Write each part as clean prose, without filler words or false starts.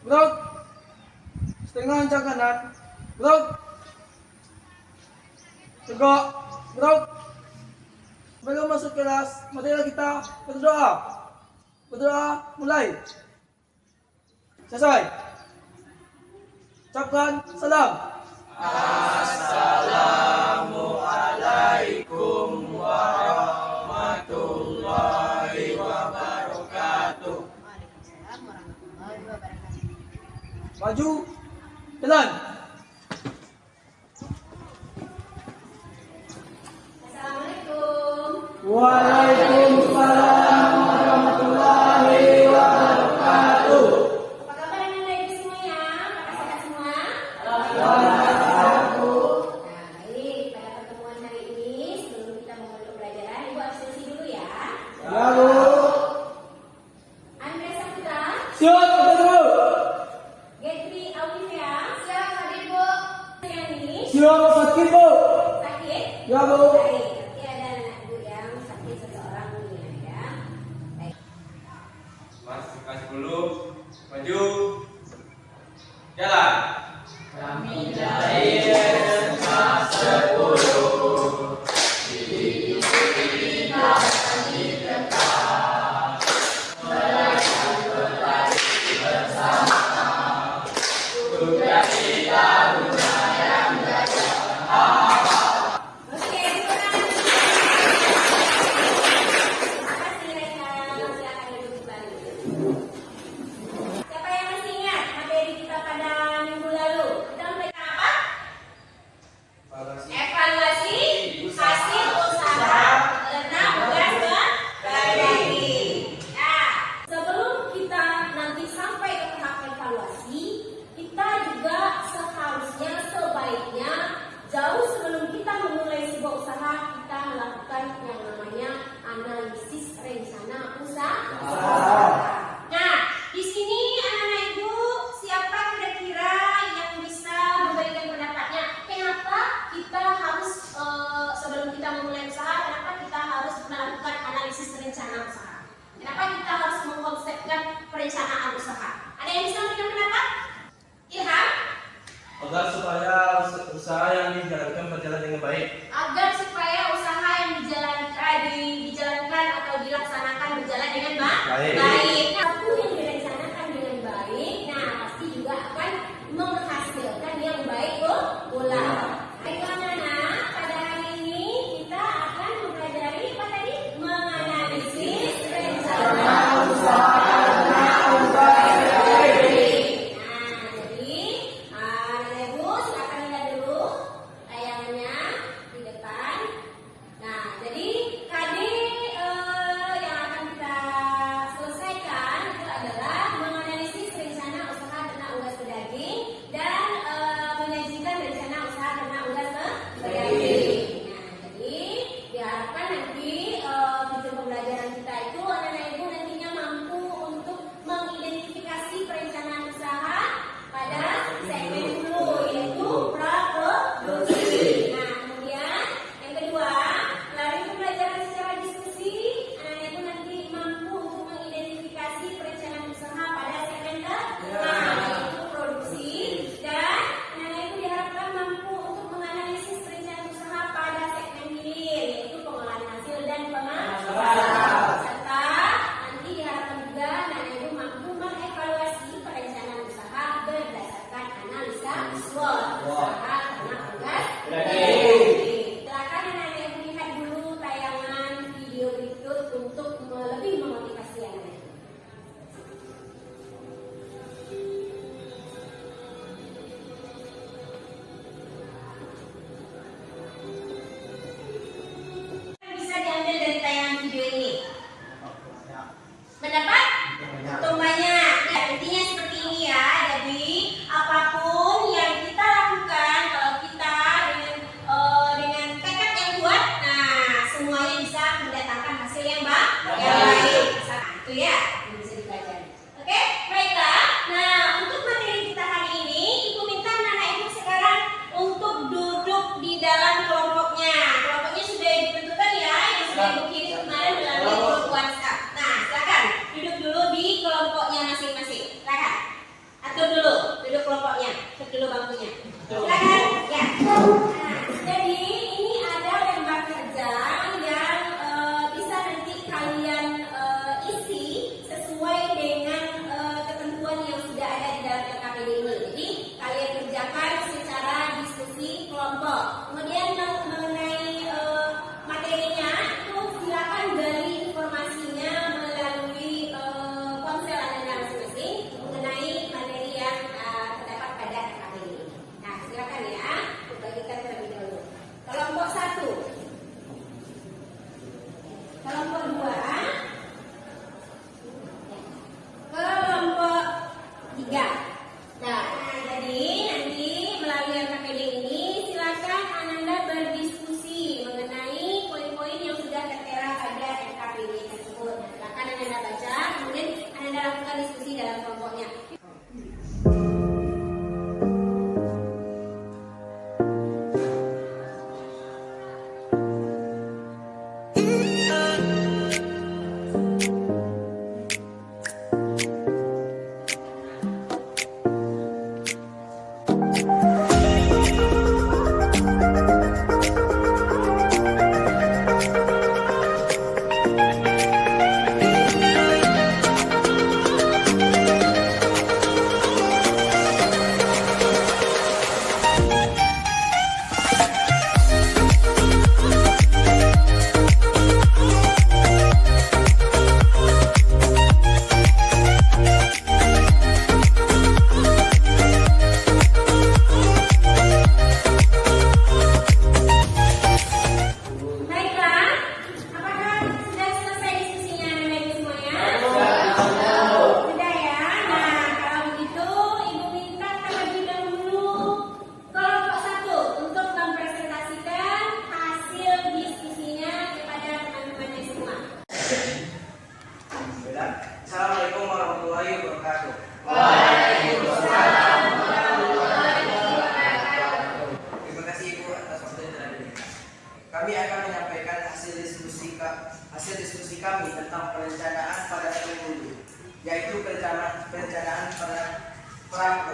Gerak. Setengah ancang kanan. Gerak. Tegak. Gerak. Sebelum masuk kelas, marilah kita berdoa. Berdoa mulai. Selesai. Ucapkan salam. Assalamualaikum warahmatullahi wabarakatuh. Waalaikumsalam warahmatullahi wabarakatuh. Maju. Jalan. Assalamualaikum. Waalaikumsalam warahmatullahi wabarakatuh. Apa kabar anak-anak ibu semuanya? Apakah sehat semua? Nah, baik. Pada pertemuan hari ini, sebelum kita memulai pembelajaran, ibu absensi dulu ya. Lalu. Andrea Saputra, Siap, Guru. Getri Aulivia, siap hadir bu. Yang ini Siap, sakit, Bu. sakit. Ya, Bu. Baik. Nanti ada anak ibu yang sakit seseorang nih ya. Baik. Mas, kasih dulu. Maju. Jalan. Kami dari SMA 10 dididik dan ditetap belajar berlatih bersama tugas kita guna yang belajar. Oke, terima kasih Reka. Silakan duduk kembali. Siapa yang masih ingat materi kita pada minggu lalu? Kita memberikan apa? Evaluasi hasil usaha karena tugas berbagi. Nah, sebelum kita nanti sampai ke tahap evaluasi, kita juga seharusnya sebaiknya jauh sebelum kita memulai sebuah usaha, kita melakukan yang namanya analisis rencana usaha. Nah, di sini anak-anak ibu, siapa kira-kira yang bisa memberikan pendapatnya? Kenapa kita harus sebelum kita memulai usaha, kenapa kita harus melakukan analisis rencana usaha? Kenapa kita harus mengkonsepkan perencanaan usaha? Ada yang bisa memberikan pendapat? Ilham? Agar supaya usaha yang dijalankan berjalan dengan baik. Agar supaya usaha yang dijalankan atau dilaksanakan berjalan dengan Baik. baik. Nah, satu yang direncanakan dengan baik, nah pasti juga akan menghasilkan yang baik pula. Baik anak-anak, pada hari ini kita akan mempelajari apa tadi? Menganalisis rencana usaha. Jadi, Ibu silakan lihat dulu tayangannya. Di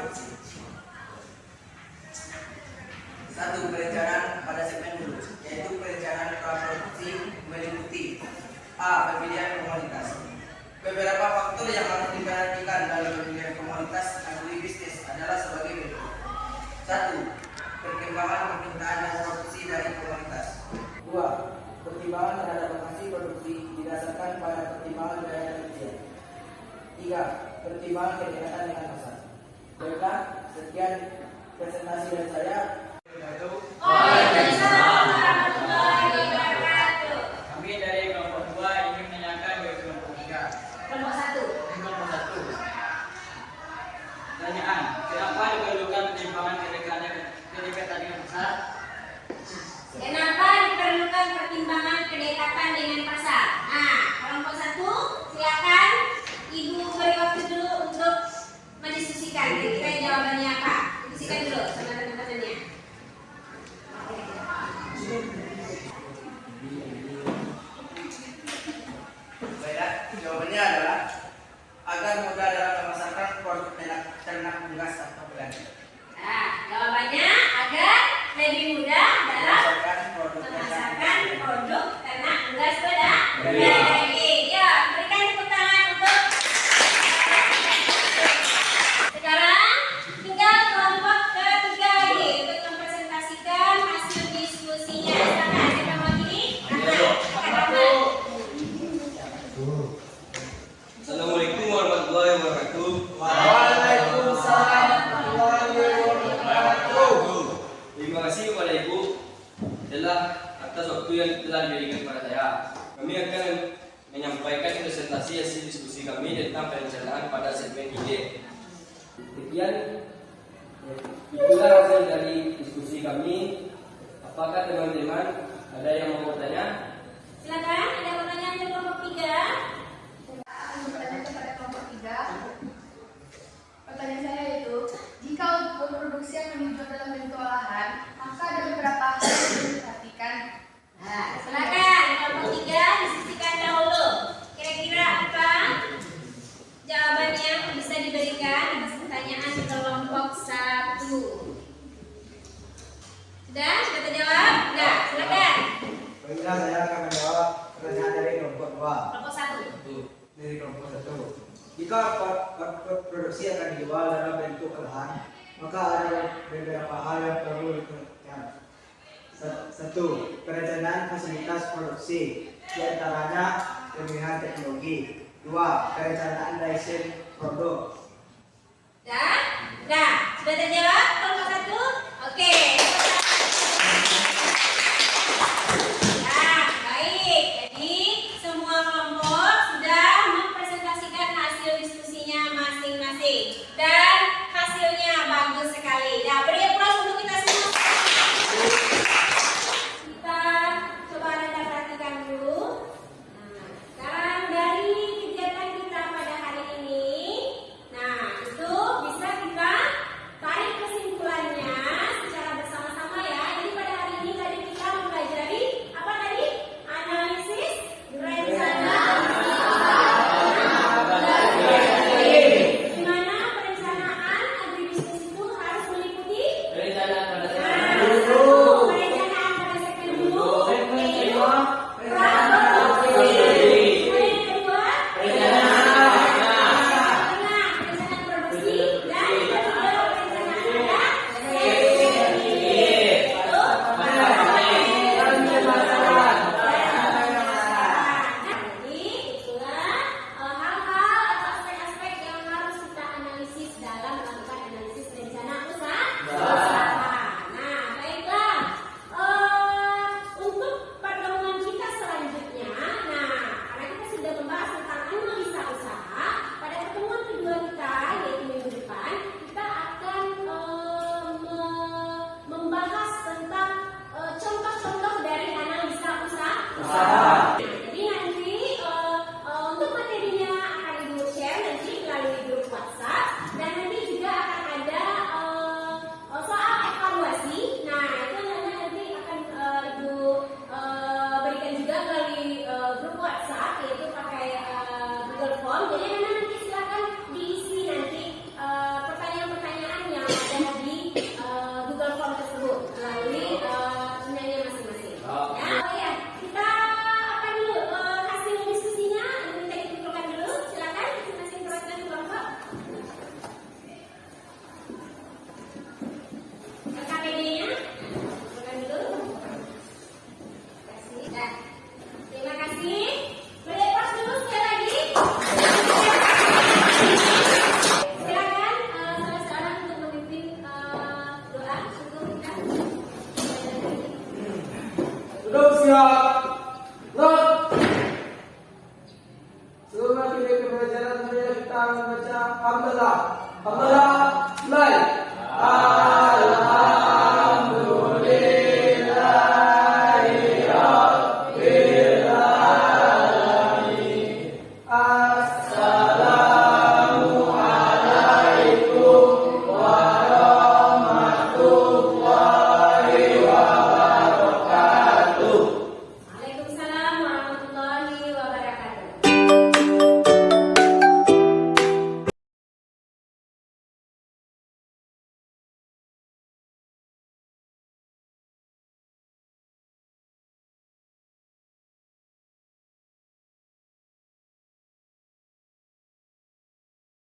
produksi. Satu, perencanaan pada segmen hulu, yaitu perencanaan praproduksi meliputi A. Pemilihan komoditas. Beberapa faktor yang harus diperhatikan dalam pemilihan komoditas agribisnis adalah sebagai berikut. 1. Pertimbangan permintaan dan produksi dari komoditas. 2. Pertimbangan terhadap lokasi produksi didasarkan pada pertimbangan biaya kerja. 3. Pertimbangan kedekatan dengan pasar. Baiklah, sekian presentasi dari saya. Waalaikumsalam warahmatullahi wabarakatuh. Kami dari kelompok 2 ingin menanyakan ke kelompok 3. Kelompok 1. Kelompok 1. Pertanyaan, kenapa diperlukan pertimbangan kedekatan dengan pasar? Kenapa diperlukan pertimbangan kedekatan dengan pasar? Nah, kelompok 1, silakan Ibu beri waktu dulu untuk mendiskusikan. Kira-kira jawabannya apa? Diskusikan dulu sama teman-temannya. Baiklah, jawabannya adalah agar mudah dalam memasarkan produk ternak unggas atau pengganti. Nah, jawabannya agar lebih mudah dalam Memasarkan produk ternak memasarkan produk ternak unggas pada daging. Ya, berikan tepuk tangan untuk. Sekarang tinggal kelompok ketiga lagi untuk mempresentasikan hasil diskusinya. Silakan, siapa mau ini? Rahmat. Assalamualaikum warahmatullahi wabarakatuh. Waalaikumsalam warahmatullahi wabarakatuh. Terima kasih kepada Ibu telah atas waktu yang telah diberikan kepada saya. Kami akan menyampaikan presentasi hasil diskusi kami tentang perencanaan pada segmen ide. Sekian, itulah hasil dari diskusi kami. Apakah teman-teman ada yang mau bertanya? Silakan, ada pertanyaan untuk kelompok 3? Bertanya kepada kelompok 3. Pertanyaan saya yaitu, jika untuk produksi yang dijual dalam bentuk olahan, maka ada beberapa hal yang perlu diperhatikan. Nah, silakan kelompok 3 diskusikan dahulu. Kira-kira apa jawabannya yang bisa diberikan atas pertanyaan di kelompok 1? Sudah terjawab? Enggak, silakan. Baiklah, saya akan menjawab pertanyaan dari kelompok 2. Kelompok 1. Dari kelompok 1. Jika produksi akan dijual dalam bentuk olahan, maka ada beberapa hal yang perlu diperhatikan. 1. Perencanaan fasilitas produksi, di antaranya pemilihan teknologi. 2. Perencanaan desain produk. Dah, sudah terjawab kelompok 1? Oke. Nah, baik. Jadi semua kelompok sudah mempresentasikan hasil diskusinya masing-masing dan hasilnya bagus sekali. Nah, beri aplaus untuk kita semua. Kita coba Anda perhatikan dulu. Nah, sekarang dari kegiatan kita pada hari ini, nah itu bisa kita ada di Google Form tersebut melalui emailnya masing-masing. Oke. Ya, oh ya, kita apa dulu hasil diskusinya ini kita kumpulkan dulu. Silakan masing-masing perhatikan kelompok. KPD-nya kumpulkan dulu. Terima kasih. Nah, terima kasih. Boleh pas dulu sekali lagi. Silakan salah seorang untuk memimpin doa syukur kita. Duduk siap.